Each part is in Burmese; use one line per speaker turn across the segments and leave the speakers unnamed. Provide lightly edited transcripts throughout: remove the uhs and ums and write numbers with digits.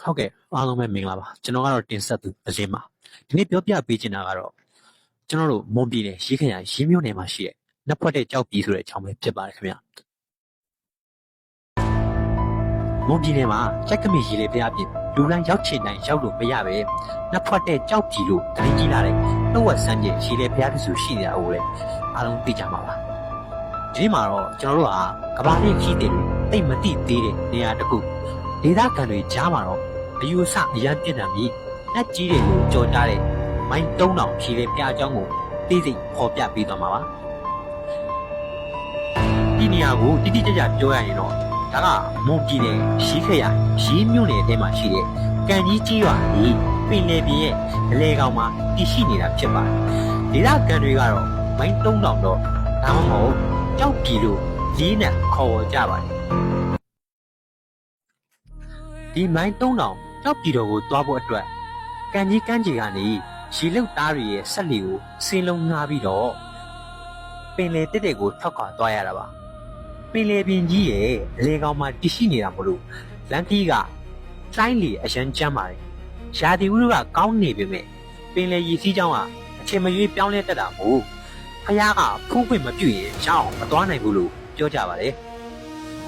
ဟုတ်ကဲ့အားလုံးပဲမင်္ဂလာပါကျွန်တော်ကတော့တင်ဆက်သူအစင်းပါဒီနေ့ပြောပြပေးချင်တာကတော့ကျွန်တော်တို့မွန်ပြည်နယ်ရေးခရိုင်ရေးမြို့နယ်မှာရှိတဲ့နက်ဖွက်တဲ့ကြောက်ပြည်ဆိုတဲ့အကြောင်းပဲဖြစ်ပါတယ်ခင်ဗျမွန်ပြည်နယ်မှာကြက်ကမိရေးလေဖျားပြင်လူလန်းရောက်ချင်တိုင်းရောက်လို့မရပဲနက်ဖွက်တဲ့ကြောက်ပြည်လို့တိုင်းကြီးလာတဲ့နှုတ်ဝက်စမ်းကျင်ရေးလေဖျားစုရှိနေတာကိုလည်းအားလုံးသိကြမှာပါဒီနေ့မှာတော့ကျွန်တော်တို့ဟာကဘာလေးခီးတယ်လို့တိတ်မတိသေးတဲ့နေရာတစ်ခုဒေသခံတွေကြားမှာတော့အယူအဆအရန်ပြည့်တယ်မြည်လက်ကြီးတွေကိုကြော်ကြားတဲ့မိုင်း3000ဖြည့်တဲ့ပြအကြောင်းကိုသိသိပေါ်ပြပေးသွားမှာပါဒီနေရာကိုတိတိကျကျပြောရရင်တော့ဒါကမွန်ပြည်နယ်ရှိခရိုင်ရေးမြို့နယ်ထဲမှာရှိတဲ့ကန်ကြီးကြီးရွာကြီးပင်လယ်ပြင်ရဲ့အလဲကောင်မှာတည်ရှိနေတာဖြစ်ပါတယ်ဒေသခံတွေကတော့မိုင်း3000တော့ဒါမှမဟုတ်ကြောက်ပြည်လို့လေးနဲ့ခေါ်ကြပါတယ်ဒီမိုင်း3000ကြောက်ပြည်တော်ကိုသွားဖို့အတွက်ကန်ကြီးကန်းကြီးကနေရေလုတ်သားတွေရဲ့ဆက်လီကိုစင်းလုံးငှားပြီးတော့ပင်လယ်တက်တဲ့ကိုထောက်ခွာသွားရတာပါပင်လယ်ပြင်ကြီးရဲ့အလေကောင်မှာတည်ရှိနေတာမလို့လမ်းကြီးကတိုင်းလီအရန်ကျမ်းပါတယ်ရာသီဥတုကကောင်းနေပေမဲ့ပင်လယ်ရေစီးကြောင်းကအချိန်မရွေးပြောင်းလဲတက်တာမို့ဖယားကဖူးခွင့်မပြုရင်ရှောင်းမသွားနိုင်ဘူးလို့ပြောကြပါတယ်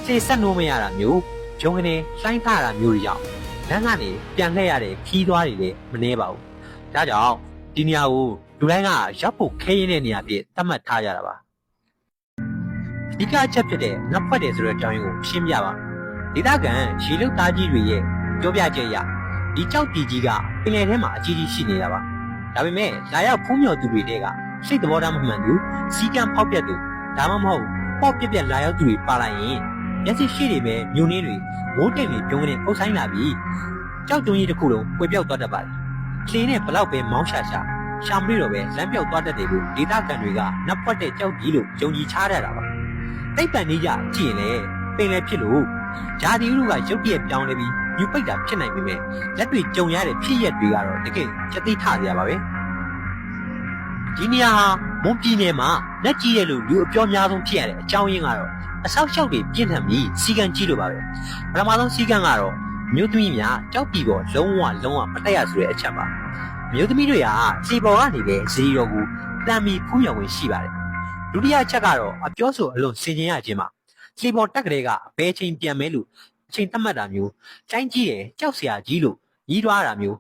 ခြေဆက်နိုးမရတာမျိုးဂျုံကနေလှိုင်းထတာမျိုးတွေကြောင့်လမ်းကနေပြန်လှည့်ရတဲ့ခီးသွားတွေလည်းမနှဲပါဘူး။ဒါကြောင့်ဒီနေရာကိုလူတိုင်းကရောက်ဖို့ခဲရင်းတဲ့နေရာဖြစ်သတ်မှတ်ထားကြတာပါ။အဓိကအချက်ဖြစ်တဲ့နက်ဖွက်တယ်ဆိုတဲ့အကြောင်းရင်းကိုရှင်းပြပါမယ်။ဒေသခံရေလုတ်သားကြီးတွေရဲ့ပြောပြချက်အရဒီကြောက်တီကြီးကပင်လယ်ထဲမှာအကြီးကြီးရှိနေတာပါ။ဒါပေမဲ့လာရောက်ဖုံးမြော်သူတွေတဲ့ကစိတ်သဘောထားမမှန်သူစီကံဖောက်ပြတ်သူဒါမှမဟုတ်ပေါ့ပြက်ပြက်လာရောက်သူတွေပါလာရင်မျက်စိရှိတွေပဲမြုံနှင်းတွေမိုးတိမ်တွေပြုံးနေအုပ်ဆိုင်လာပြီးကြောက်တုံးကြီးတစ်ခုလုံးပွေပြောက်သွားတတ်ပါတယ်။လှင်းနဲ့ဘလောက်ပဲမောင်းရှာရှာမပြီးတော့ပဲလမ်းပြောက်သွားတတ်တယ်လို့ဒေသခံတွေကနက်ဖွက်တဲ့ကြောက်ကြီးလို့ယုံကြည်ချရတာပါ။တိတ်ပန်နေကြကြည့်ရင်လည်းပင်လည်းဖြစ်လို့ဂျာဒီဥကရုတ်တရက်ပြောင်းလဲပြီးယူပိတ်တာဖြစ်နိုင်ပေမဲ့လက်တွေကြုံရတဲ့ဖြစ်ရက်တွေကတော့တကယ်ကြသိထစရာပါပဲ။ဒီနေရာဟာမွန်ပြည်နယ်မှာလက်ကြီးရဲ့လို့လူအပြောများဆုံးဖြစ်ရတဲ့အကြောင်းရင်းကတော့အဆောက်အအုံတွေပြင်းထန်ပြီးစီကံကြီးလိုပါပဲပထမဆုံးစီကံကတော့မြို့သမီးများကြောက်ပြီပေါ်လုံးဝမတက်ရဆိုတဲ့အချက်ပါမြို့သမီးတွေကစီပေါ်ကနေပဲဇီတော်ကိုတန်မီဖူးရောင်ဝင်ရှိပါတယ်ဒုတိယအချက်ကတော့အပြောဆိုအလွန်စင်ကြင်ရခြင်းပါစီပေါ်တက်ကလေးကဘယ်ချိန်ပြန်မဲလို့အချိန်သတ်မှတ်တာမျိုးတိုင်းကြီးတယ်ကြောက်စရာကြီးလို့ညီးတွားတာမျိုး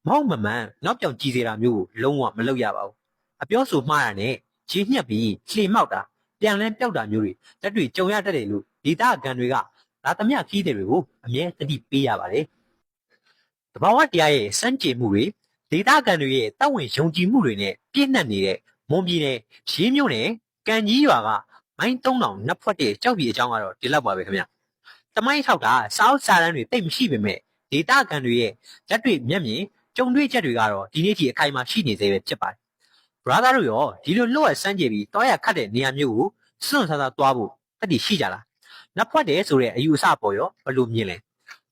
မဟုတ်မမှန်နောက်ပြောင်ကြည်စေတာမျိုးကိုလုံးဝမလုပ်ရပါဘူးအပြောဆိုမှားတာနဲ့ခြေညှက်ပြီးလှေမောက်တာပြန်လန်းပြောက်တာမျိုးတွေတက်တွေကြုံရတတ်တယ်လို့ဒေသခံတွေကလာသမျှခီးတွေကိုအမြဲတတိပေးရပါတယ်။တဘာဝတရားရဲ့စံကြေမှုတွေဒေသခံတွေရဲ့တောက်ဝင်ယုံကြည်မှုတွေနဲ့ပြည့်နှက်နေတဲ့မွန်ပြည်နယ်ရေးမြို့နယ်ကန်ကြီးရွာကမိုင်း3000နက်ဖွက်တဲ့ကြောက်ပြည်အကြောင်းကတော့ဒီလောက်ပါပဲခင်ဗျ။တမိုင်းထောက်တာစားအုပ်စားတန်းတွေတိတ်မရှိပေမဲ့ဒေသခံတွေရဲ့လက်တွေမျက်မြင်ကြုံတွေ့ချက်တွေကတော့ဒီနေ့ထိအခိုင်အမာရှိနေသေးပဲဖြစ်ပါတယ်။ brother တို့ရောဒီလိုလွတ်ရစမ်းကြပြီးတောရခတ်တဲ့နေရာမျိုးကိုစွန့်စားစားသွားဖို့တတိရှိကြလားနက်ဖွက်တယ်ဆိုတဲ့အယူအဆပေါ်ရောဘယ်လိုမြင်လဲ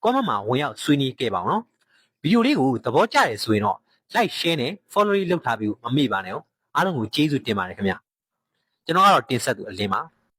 ကောမန့်မှာဝင်ရောက်ဆွေးနွေးခဲ့ပါအောင်နော်ဗီဒီယိုလေးကိုသဘောကျတယ်ဆိုရင်တော့ like share နဲ့ follow လုပ်ထားပြီးမမေ့ပါနဲ့အားလုံးကိုကျေးဇူးတင်ပါတယ်ခင်ဗျကျွန်တော်ကတော့တင်ဆက်သူအလင်းပါ